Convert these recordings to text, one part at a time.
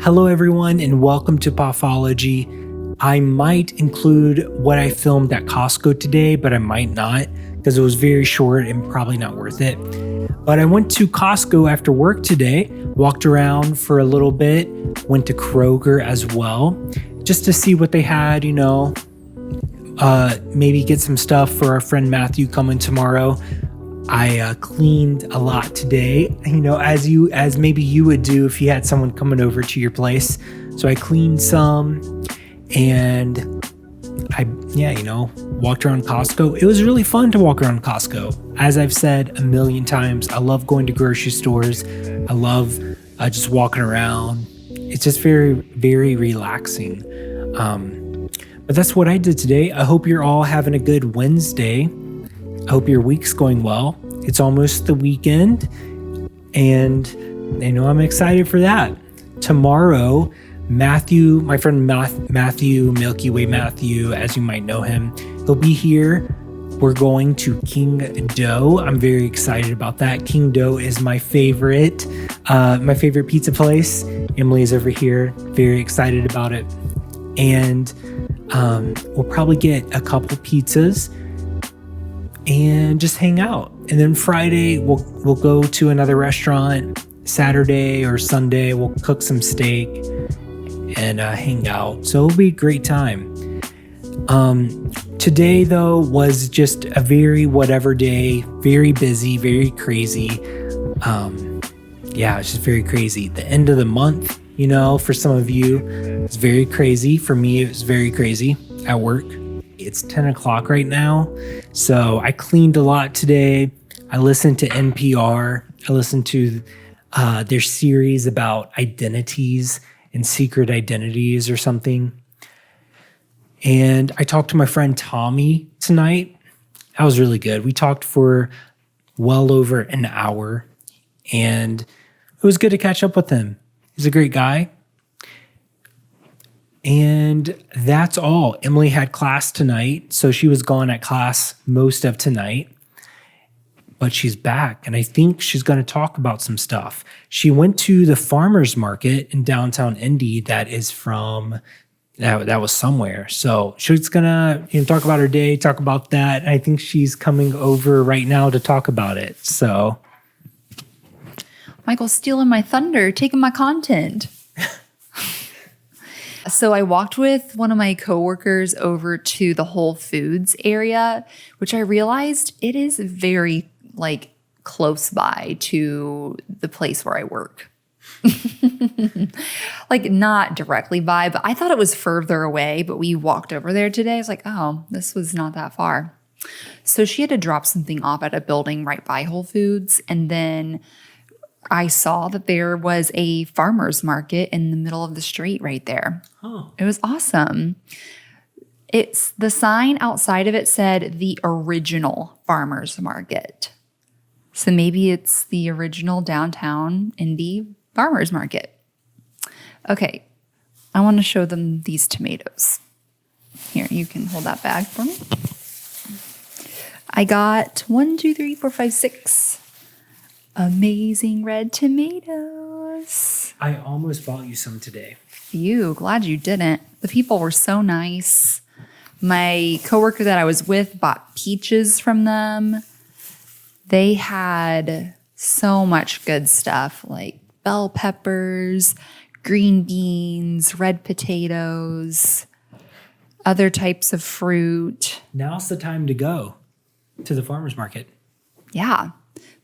Hello everyone and welcome to Pathology. I might include what I filmed at Costco today, but I might not because it was very short and probably not worth it. But I went to Costco after work today, walked around for a little bit, went to Kroger as well, just to see what they had, maybe get some stuff for our friend Matthew coming tomorrow. I cleaned a lot today, as maybe you would do if you had someone coming over to your place. So I cleaned some and walked around Costco. It was really fun to walk around Costco. As I've said a million times, I love going to grocery stores. I love just walking around. It's just very, very relaxing. But that's what I did today. I hope you're all having a good Wednesday. I hope your week's going well. It's almost the weekend, and I'm excited for that. Tomorrow, Matthew, my friend Matthew, Milky Way Matthew, as you might know him, he'll be here. We're going to King Dough. I'm very excited about that. King Dough is my favorite pizza place. Emily is over here, very excited about it. And we'll probably get a couple pizzas and just hang out. And then Friday we'll go to another restaurant. Saturday or Sunday we'll cook some steak and hang out. So it'll be a great time. Today though was just a very whatever day, very busy, very crazy. It's just very crazy. The end of the month, for some of you, it's very crazy. For me, it was very crazy at work. It's 10 o'clock right now. So I cleaned a lot today. I listened to NPR. I listened to their series about identities and secret identities or something. And I talked to my friend Tommy tonight. That was really good. We talked for well over an hour, and it was good to catch up with him. He's a great guy. And that's all. Emily had class tonight, so she was gone at class most of tonight. But she's back, and I think she's going to talk about some stuff. She went to the farmer's market in downtown Indy that was somewhere. So she's going to talk about her day, talk about that. And I think she's coming over right now to talk about it. So Michael's stealing my thunder, taking my content. So I walked with one of my coworkers over to the Whole Foods area, which I realized it is very close by to the place where I work. Not directly by, but I thought it was further away, but we walked over there today. I was like, oh, this was not that far. So she had to drop something off at a building right by Whole Foods, and then I saw that there was a farmer's market in the middle of the street right there. Oh. It was awesome. It's the sign outside of it said the original farmer's market. So maybe it's the original downtown Indy farmer's market. Okay, I want to show them these tomatoes. Here, you can hold that bag for me. I got 6 amazing red tomatoes. I almost bought you some today. Glad you didn't. The people were so nice. My coworker that I was with bought peaches from them. They had so much good stuff like bell peppers, green beans, red potatoes, other types of fruit. Now's the time to go to the farmer's market. Yeah.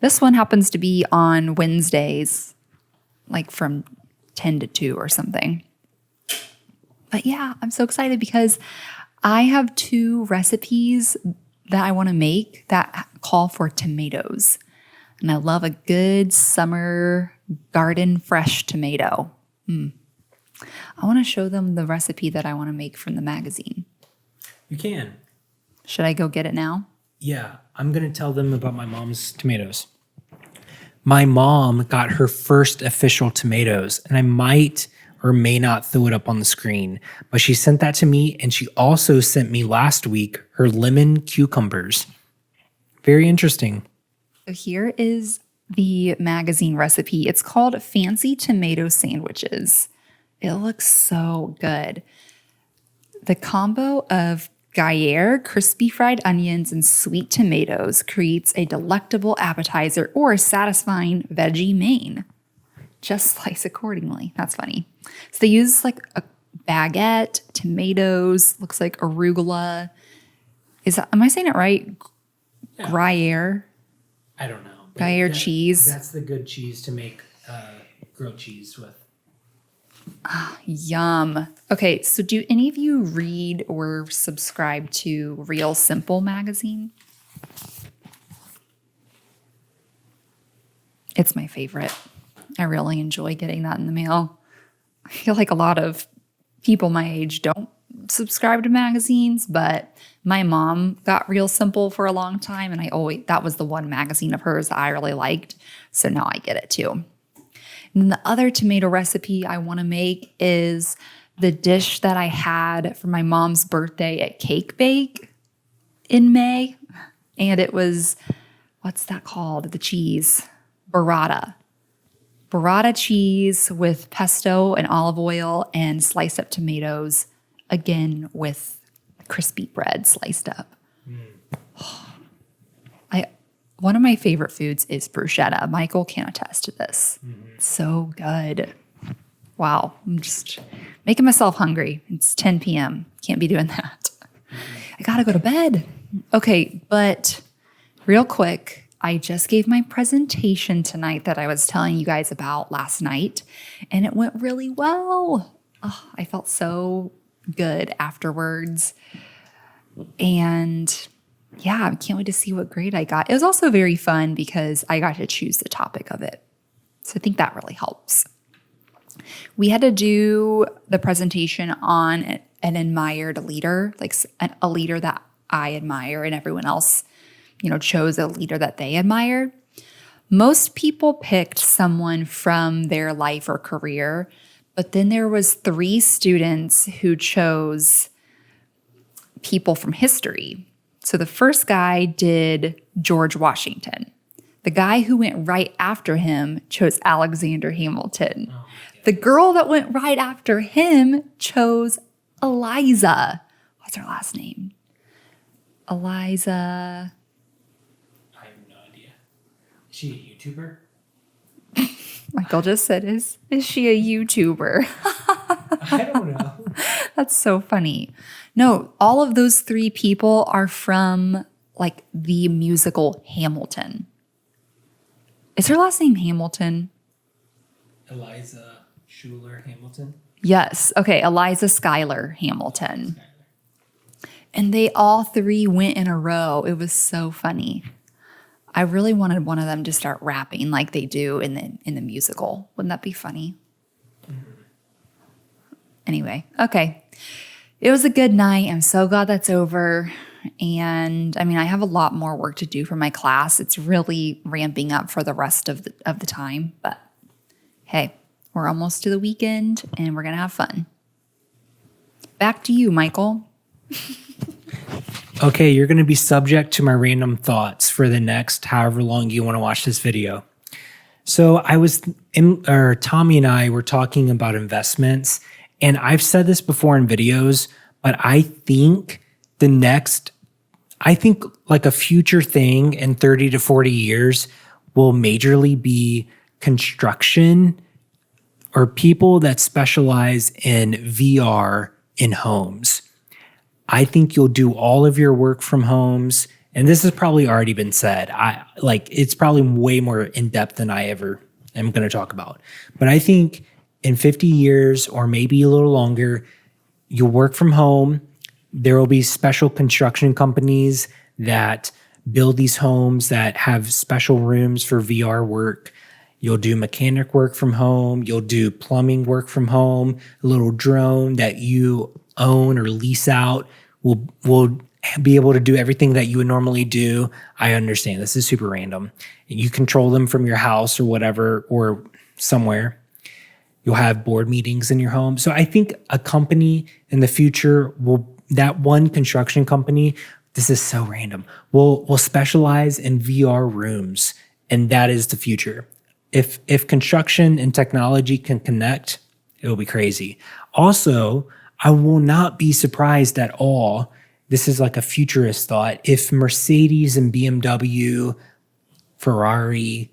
This one happens to be on Wednesdays, from 10 to 2 or something. But yeah, I'm so excited because I have 2 recipes that I want to make that call for tomatoes. And I love a good summer garden fresh tomato. I want to show them the recipe that I want to make from the magazine. You can. Should I go get it now? Yeah, I'm going to tell them about my mom's tomatoes. My mom got her first official tomatoes, and I might or may not throw it up on the screen, but she sent that to me, and she also sent me last week her lemon cucumbers. Very interesting. So here is the magazine recipe. It's called Fancy Tomato Sandwiches. It looks so good. The combo of Gruyere, crispy fried onions, and sweet tomatoes creates a delectable appetizer or satisfying veggie main. Just slice accordingly. That's funny. So they use like a baguette, tomatoes, looks like arugula. Am I saying it right? Yeah. Gruyere. I don't know. Gruyere cheese. That's the good cheese to make grilled cheese with. Yum. Okay, so do any of you read or subscribe to Real Simple magazine? It's my favorite. I really enjoy getting that in the mail. I feel like a lot of people my age don't subscribe to magazines, but my mom got Real Simple for a long time, and that was the one magazine of hers that I really liked. So now I get it too. And the other tomato recipe I want to make is the dish that I had for my mom's birthday at Cake Bake in May. And it was, what's that called? The cheese, burrata. Burrata cheese with pesto and olive oil and sliced up tomatoes, again with crispy bread sliced up. One of my favorite foods is bruschetta. Michael can attest to this. It's so good. Wow, I'm just making myself hungry. It's 10 p.m. Can't be doing that. I gotta go to bed. Okay, but real quick, I just gave my presentation tonight that I was telling you guys about last night, and it went really well. Oh, I felt so good afterwards. And yeah, I can't wait to see what grade I got. It was also very fun because I got to choose the topic of it. So I think that really helps. We had to do the presentation on an admired leader, like a leader that I admire and everyone else, chose a leader that they admired. Most people picked someone from their life or career, but then there was 3 students who chose people from history. So the first guy did George Washington. The guy who went right after him chose Alexander Hamilton. Oh, the girl that went right after him chose Eliza. What's her last name? Eliza. I have no idea. Is she a YouTuber? Michael just said, is she a YouTuber? I don't know. That's so funny. No, all of those 3 people are from like the musical Hamilton. Is her last name Hamilton? Eliza Schuler Hamilton? Yes. Okay, Eliza Schuyler Hamilton. And they all 3 went in a row. It was so funny. I really wanted one of them to start rapping like they do in the musical. Wouldn't that be funny? Mm-hmm. Anyway, okay. It was a good night. I'm so glad that's over. And I have a lot more work to do for my class. It's really ramping up for the rest of the time. But hey, we're almost to the weekend and we're going to have fun. Back to you, Michael. Okay, you're going to be subject to my random thoughts for the next however long you want to watch this video. So Tommy and I were talking about investments, and I've said this before in videos, but I think like a future thing in 30 to 40 years will majorly be construction or people that specialize in VR in homes. I think you'll do all of your work from homes, and this has probably already been said. It's probably way more in depth than I ever am going to talk about. But I think in 50 years or maybe a little longer, you'll work from home. There will be special construction companies that build these homes that have special rooms for VR work. You'll do mechanic work from home. You'll do plumbing work from home. A little drone that you own or lease out will be able to do everything that you would normally do. I understand this is super random. You control them from your house or whatever, or somewhere. You'll have board meetings in your home. So I think a company in the future that one construction company, this is so random, will specialize in VR rooms. And that is the future. If construction and technology can connect It'll be crazy. Also, I will not be surprised at all. This is like a futurist thought. If Mercedes and BMW, Ferrari,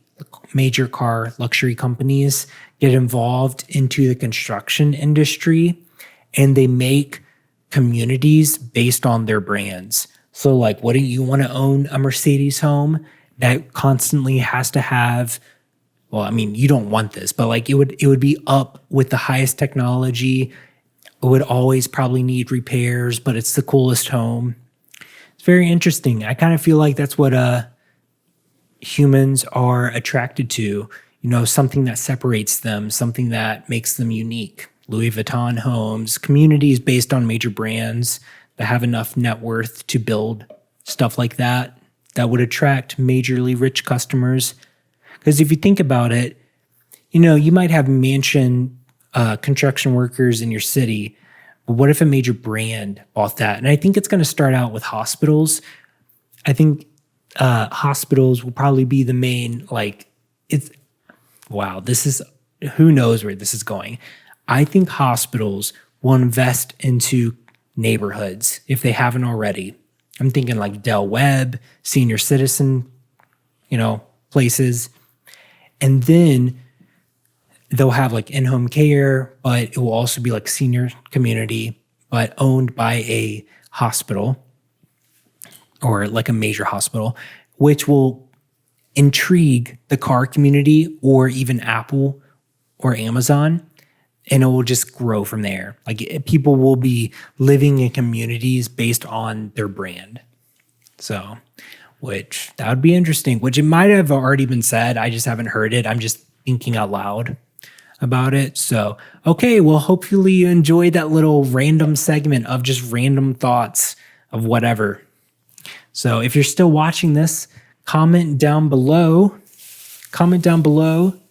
major car luxury companies get involved into the construction industry and they make communities based on their brands. So like, wouldn't you want to own a Mercedes home that constantly has to have, well, I mean, you don't want this, but like it would be up with the highest technology. It would always probably need repairs, but it's the coolest home. It's very interesting. I kind of feel like that's what humans are attracted to, something that separates them, something that makes them unique. Louis Vuitton homes, communities based on major brands that have enough net worth to build stuff like that would attract majorly rich customers. Because if you think about it, you might have mansion construction workers in your city, but what if a major brand bought that? And I think it's going to start out with hospitals. I think hospitals will probably be the main, who knows where this is going. I think hospitals will invest into neighborhoods if they haven't already. I'm thinking like Del Webb, senior citizen, places. And then they'll have like in-home care, but it will also be like senior community, but owned by a hospital or like a major hospital, which will intrigue the car community or even Apple or Amazon. And it will just grow from there. Like people will be living in communities based on their brand. So, which that would be interesting, which it might have already been said. I just haven't heard it. I'm just thinking out loud about it. So, okay, well, hopefully you enjoyed that little random segment of just random thoughts of whatever. So if you're still watching this, comment down below,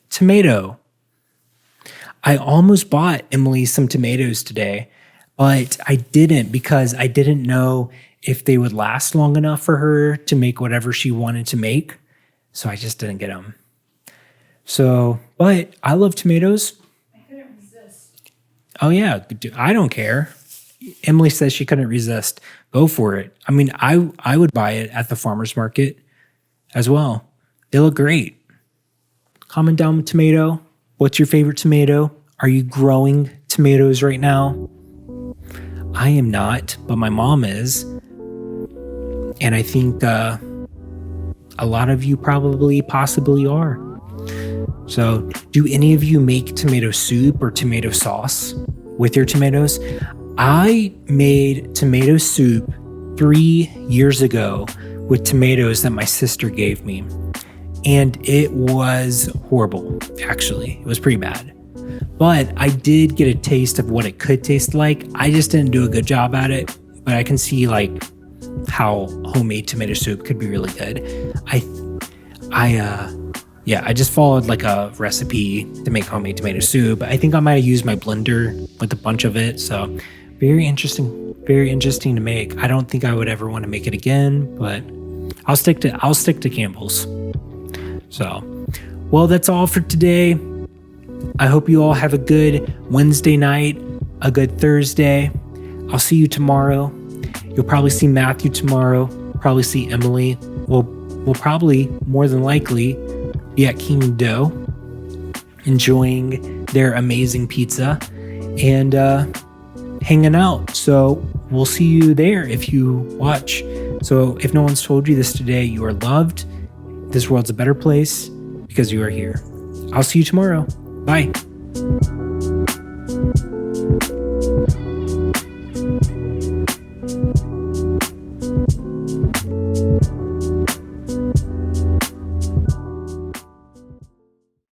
tomato. I almost bought Emily some tomatoes today, but I didn't because I didn't know if they would last long enough for her to make whatever she wanted to make. So I just didn't get them. So, but I love tomatoes. I couldn't resist. Oh yeah, I don't care. Emily says she couldn't resist. Go for it. I mean, I would buy it at the farmer's market as well. They look great. Comment down with tomato. What's your favorite tomato? Are you growing tomatoes right now? I am not, but my mom is. And I think a lot of you possibly are. So do any of you make tomato soup or tomato sauce with your tomatoes? I made tomato soup 3 years ago with tomatoes that my sister gave me. And it was horrible, actually. It was pretty bad. But I did get a taste of what it could taste like. I just didn't do a good job at it. But I can see like how homemade tomato soup could be really good. I just followed like a recipe to make homemade tomato soup. I think I might have used my blender with a bunch of it. So very interesting to make. I don't think I would ever want to make it again, but I'll stick to Campbell's. So, well, that's all for today. I hope you all have a good Wednesday night, a good Thursday. I'll see you tomorrow. You'll probably see Matthew tomorrow, probably see Emily. We'll probably, more than likely, be at King Dough, enjoying their amazing pizza and hanging out. So we'll see you there if you watch. So if no one's told you this today, you are loved. This world's a better place because you are here. I'll see you tomorrow. Bye.